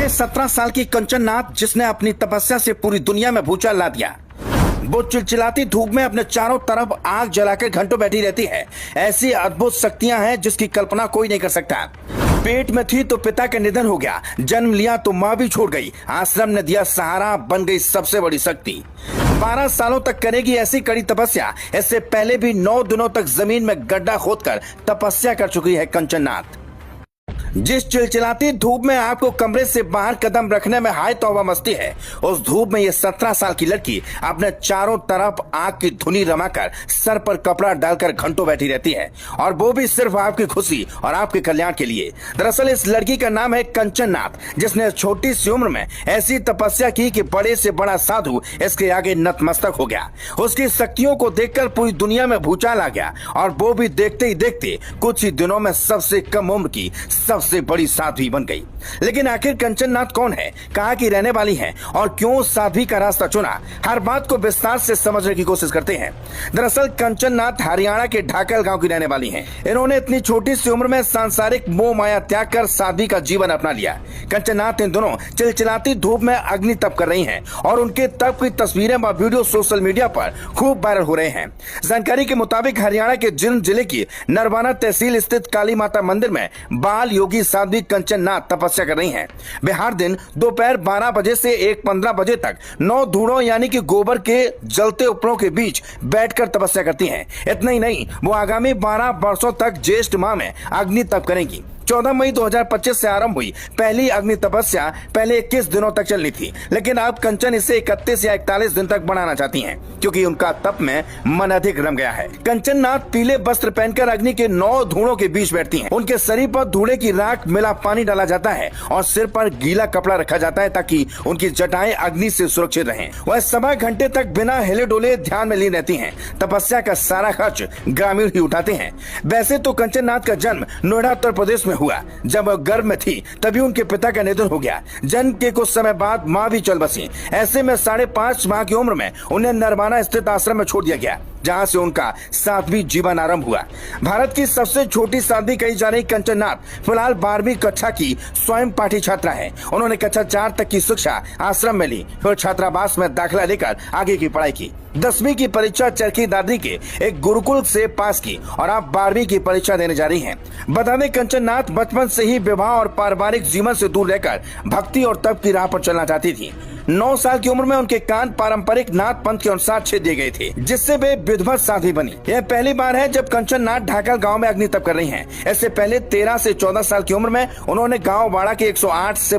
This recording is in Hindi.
है 17 साल की कंचन नाथ, जिसने अपनी तपस्या से पूरी दुनिया में भूचाल ला दिया। वो चिलचिलाती धूप में अपने चारों तरफ आग जलाकर घंटों बैठी रहती है। ऐसी अद्भुत शक्तियां हैं जिसकी कल्पना कोई नहीं कर सकता। पेट में थी तो पिता का निधन हो गया, जन्म लिया तो माँ भी छोड़ गई, आश्रम ने दिया सहारा, बन गई सबसे बड़ी शक्ति। 12 सालों तक करेगी ऐसी कड़ी तपस्या। इससे पहले भी 9 दिनों तक जमीन में गड्ढा खोदकर तपस्या कर चुकी है कंचन नाथ। जिस चिलचिलाती धूप में आपको कमरे से बाहर कदम रखने में हाय तौबा मस्ती है, उस धूप में ये 17 साल की लड़की अपने चारों तरफ आग की धुनी रमाकर सर पर कपड़ा डालकर घंटों बैठी रहती है, और वो भी सिर्फ आपकी खुशी और आपके कल्याण के लिए। दरअसल इस लड़की का नाम है कंचन नाथ, जिसने छोटी सी उम्र में ऐसी तपस्या की कि बड़े से बड़ा साधु इसके आगे नतमस्तक हो गया। उसकी शक्तियों को देखकर पूरी दुनिया में भूचाल आ गया, और वो भी देखते ही देखते कुछ ही दिनों में सबसे कम उम्र की सबसे बड़ी साध्वी बन गई। लेकिन आखिर कंचन नाथ कौन है, कहां की रहने वाली है, और क्यों साध्वी का रास्ता चुना, हर बात को विस्तार से समझने की कोशिश करते हैं। दरअसल कंचन नाथ हरियाणा के ढाकल गांव की रहने वाली हैं। इन्होंने इतनी छोटी सी उम्र में सांसारिक मोह माया त्याग कर साध्वी का जीवन अपना लिया। कंचन नाथ इन दोनों चिलचिलाती धूप में अग्नि तप कर रही हैं, और उनके तप की तस्वीरें व वीडियो सोशल मीडिया पर खूब वायरल हो रहे हैं। जानकारी के मुताबिक हरियाणा के जींद जिले की नरवाना तहसील स्थित काली माता मंदिर में बाल योगी साध्वी कंचन नाथ तपस्या कर रही हैं। वे हर दिन दोपहर 12 बजे से 1:15 बजे तक 9 धूणों यानी कि गोबर के जलते उपलों के बीच बैठकर तपस्या करती हैं। इतना ही नहीं, वो आगामी 12 वर्षों तक ज्येष्ठ माह में अग्नि तप करेंगी। 14 मई 2025 से आरंभ हुई पहली अग्नि तपस्या पहले 21 दिनों तक चलनी थी, लेकिन अब कंचन इसे 31 या 41 दिन तक बढ़ाना चाहती हैं, क्योंकि उनका तप में मन अधिक रम गया है। कंचन नाथ पीले वस्त्र पहनकर अग्नि के 9 धूणों के बीच बैठती हैं। उनके शरीर पर धूड़े की राख मिला पानी डाला जाता है, और सिर पर गीला कपड़ा रखा जाता है, ताकि उनकी जटाएं अग्नि से सुरक्षित रहें। वह सवा घंटे तक बिना हिले डोले ध्यान में लीन रहती हैं। तपस्या का सारा खर्च ग्रामीण ही उठाते हैं। वैसे तो कंचन नाथ का जन्म नोएडा उत्तर प्रदेश में हुआ। जब वह गर्भ में थी तभी उनके पिता का निधन हो गया। जन्म के कुछ समय बाद माँ भी चल बसी। ऐसे में 5.5 माह की उम्र में उन्हें नरवाना स्थित आश्रम में छोड़ दिया गया, जहां से उनका साध्वी जीवन आरंभ हुआ। भारत की सबसे छोटी साध्वी कही जा रही कंचन नाथ फिलहाल 12वीं कक्षा की स्वयं पाठी छात्रा है। उन्होंने कक्षा 4 तक की शिक्षा आश्रम में ली, फिर छात्रावास में दाखिला लेकर आगे की पढ़ाई की। 10वीं की परीक्षा चरखी दादरी के एक गुरुकुल से पास की, और आप 12वीं की परीक्षा देने जा रही हैं। बता दें, कंचन नाथ बचपन से ही विवाह और पारिवारिक जीवन से दूर रहकर भक्ति और तप की राह पर चलना चाहती थी। 9 साल की उम्र में उनके कान पारंपरिक नाथ पंथ के अनुसार छेद दिए गए थे, जिससे वे विधवा साध्वी बनी। यह पहली बार है जब कंचन नाथ ढाकल गांव में अग्नि तप कर रही हैं। इससे पहले 13 से 14 साल की उम्र में उन्होंने गांव वाड़ा के 108 से